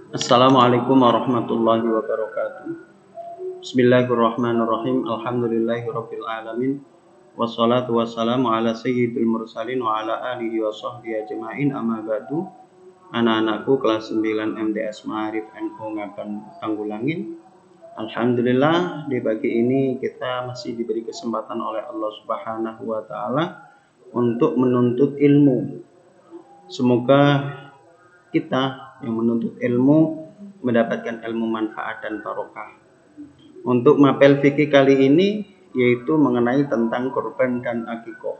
Assalamualaikum warahmatullahi wabarakatuh. Bismillahirrahmanirrahim. Alhamdulillahirabbil alamin. Wassalatu wassalamu ala sayyidil mursalin wa ala alihi wa sahbihi ajmain. Amma ba'du. Anak-anakku kelas 9 MTS Ma'arif NU Ngaban Tanggulangin. Alhamdulillah di pagi ini kita masih diberi kesempatan oleh Allah Subhanahu wa taala untuk menuntut ilmu. Semoga kita yang menuntut ilmu mendapatkan ilmu manfaat dan barokah. Untuk mapel fikih kali ini yaitu mengenai tentang kurban dan akikoh.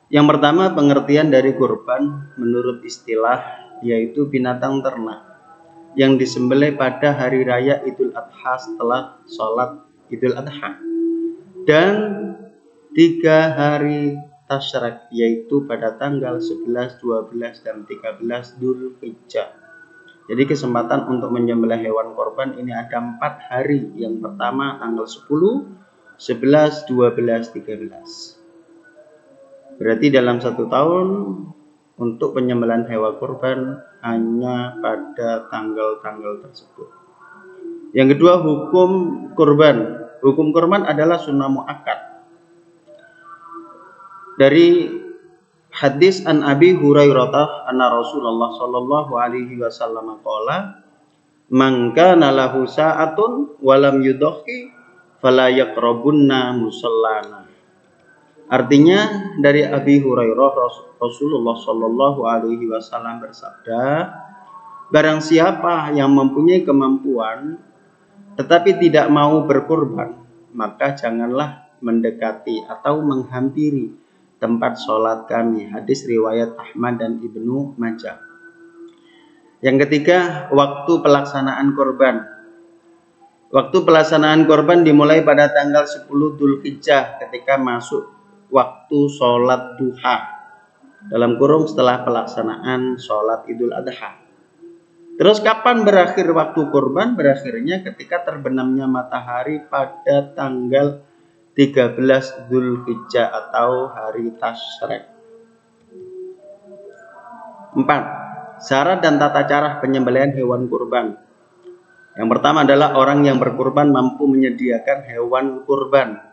Yang pertama, pengertian dari kurban menurut istilah yaitu binatang ternak yang disembelih pada hari raya Idul Adha setelah sholat Idul Adha dan 3 hari tasyrik yaitu pada tanggal 11, 12, dan 13 Dzulhijjah. Jadi kesempatan untuk menyembelih hewan korban ini ada 4 hari. Yang pertama tanggal 10, 11, 12, 13. Berarti dalam 1 tahun untuk penyembelihan hewan korban hanya pada tanggal-tanggal tersebut. Yang kedua, hukum kurban. Hukum kurban adalah sunnah muakkad. Dari hadis an Abi Hurairah anna Rasulullah sallallahu alaihi wasallam qala man kana lahu sa'atun wa lam yudhi fala yaqrabunna musallana. Artinya dari Abi Hurairah Rasulullah sallallahu alaihi wasallam bersabda, barang siapa yang mempunyai kemampuan tetapi tidak mau berkurban, maka janganlah mendekati atau menghampiri tempat sholat kami. Hadis riwayat Ahmad dan Ibnu Majah. Yang ketiga, waktu pelaksanaan korban. Waktu pelaksanaan korban dimulai pada tanggal 10 Dzulhijjah ketika masuk waktu sholat duha. Dalam kurung setelah pelaksanaan sholat Idul Adha. Terus kapan berakhir waktu korban? Berakhirnya ketika terbenamnya matahari pada tanggal 13 Dzulhijjah atau hari tasyrik. 4. Syarat dan tata cara penyembelihan hewan kurban. Yang pertama adalah orang yang berkurban mampu menyediakan hewan kurban.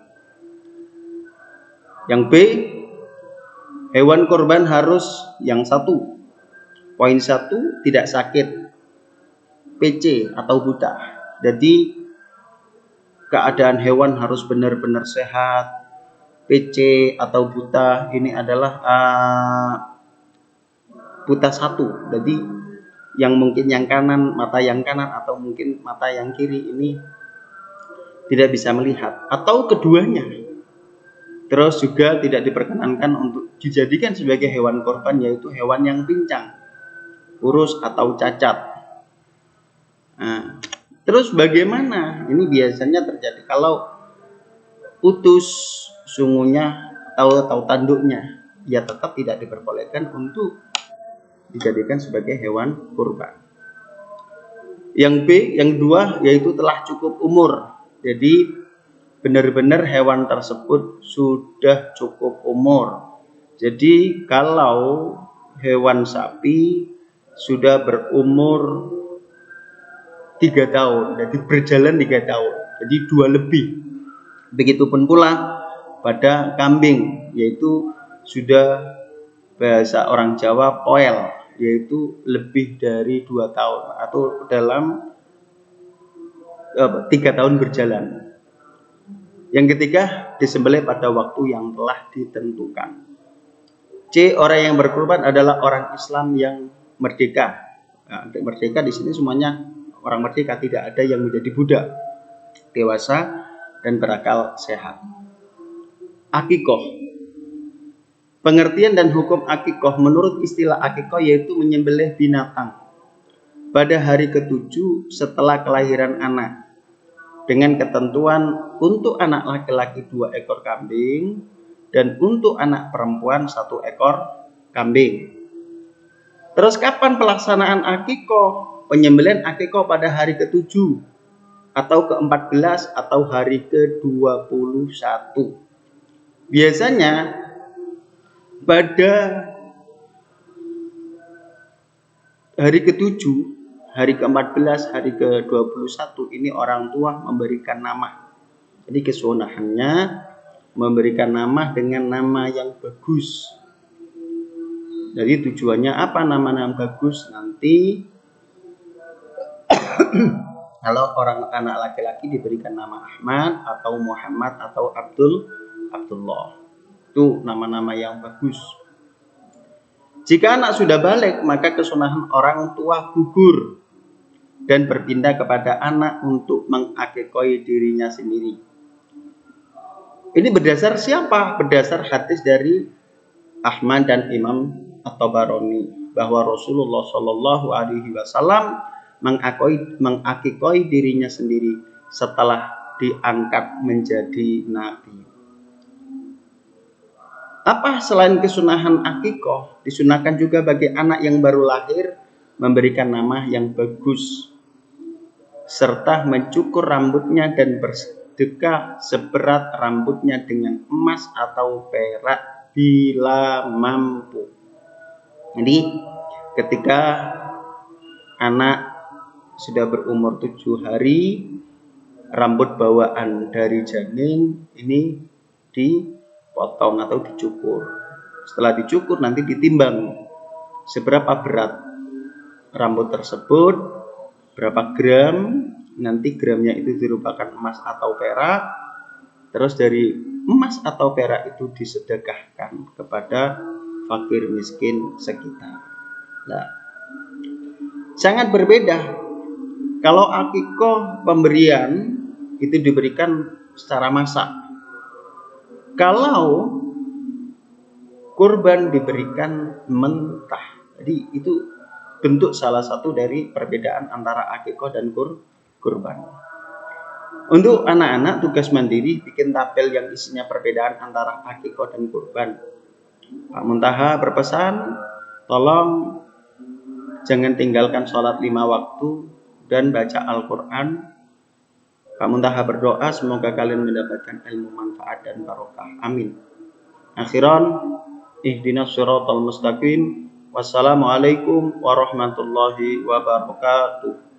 Yang B, hewan kurban harus yang satu. Poin 1, tidak sakit, PC atau buta. Jadi keadaan hewan harus benar-benar sehat. PC atau buta ini adalah buta 1. Jadi yang mungkin yang kanan, mata yang kanan atau mungkin mata yang kiri ini tidak bisa melihat atau keduanya. Terus juga tidak diperkenankan untuk dijadikan sebagai hewan korban yaitu hewan yang pincang, kurus atau cacat. Nah, terus bagaimana? Ini biasanya terjadi kalau putus sungunya atau tanduknya, ya tetap tidak diperbolehkan untuk dijadikan sebagai hewan kurban. Yang B, yang 2 yaitu telah cukup umur. Jadi benar-benar hewan tersebut sudah cukup umur. Jadi kalau hewan sapi sudah berumur 3 tahun, jadi berjalan 3 tahun, jadi 2 lebih. Begitupun pula pada kambing, yaitu sudah bahasa orang Jawa poel, yaitu lebih dari 2 tahun atau dalam 3 tahun berjalan. Yang ketiga, disembelih pada waktu yang telah ditentukan. C, orang yang berkurban adalah orang Islam yang merdeka. Nah, merdeka di sini semuanya orang merdeka, tidak ada yang menjadi budak, dewasa dan berakal sehat. Akikoh. Pengertian dan hukum akikoh menurut istilah akikoh yaitu menyembelih binatang pada hari ke-7 setelah kelahiran anak dengan ketentuan untuk anak laki-laki 2 ekor kambing dan untuk anak perempuan 1 ekor kambing. Terus kapan pelaksanaan akikoh? Penyembelihan akikoh pada hari ke-7 atau ke-14 atau hari ke-21. Biasanya pada hari ke-7, hari ke-14, hari ke-21 ini orang tua memberikan nama. Jadi kesunahannya memberikan nama dengan nama yang bagus. Jadi tujuannya apa nama-nama bagus? Nanti kalau orang anak laki-laki diberikan nama Ahmad atau Muhammad atau Abdullah. Itu nama-nama yang bagus. Jika anak sudah balik, maka kesunahan orang tua gugur dan berpindah kepada anak untuk mengakikoi dirinya sendiri. Ini berdasar siapa? Berdasar hadis dari Ahmad dan Imam At-Tabarani bahwa Rasulullah Shallallahu Alaihi Wasallam mengakikoi dirinya sendiri setelah diangkat menjadi nabi. Apa selain kesunahan akikoh, disunahkan juga bagi anak yang baru lahir memberikan nama yang bagus serta mencukur rambutnya dan bersedekah seberat rambutnya dengan emas atau perak bila mampu. Jadi ketika anak sudah berumur 7 hari, rambut bawaan dari janin ini dipotong atau dicukur. Setelah dicukur nanti ditimbang seberapa berat rambut tersebut, berapa gram, nanti gramnya itu dirupakan emas atau perak. Terus dari emas atau perak itu disedekahkan kepada fakir miskin sekitar. Nah, sangat berbeda. Kalau akikoh pemberian itu diberikan secara masak. Kalau kurban diberikan mentah. Jadi itu bentuk salah satu dari perbedaan antara akikoh dan kurban. Untuk anak-anak tugas mandiri bikin tabel yang isinya perbedaan antara akikoh dan kurban. Pak Muntaha berpesan, tolong jangan tinggalkan sholat 5 waktu dan baca Al-Quran. Pak Muntaha berdoa semoga kalian mendapatkan ilmu manfaat dan barokah. Amin. Akhiran, ihdinas siratal mustaqim. Wassalamualaikum warahmatullahi wabarakatuh.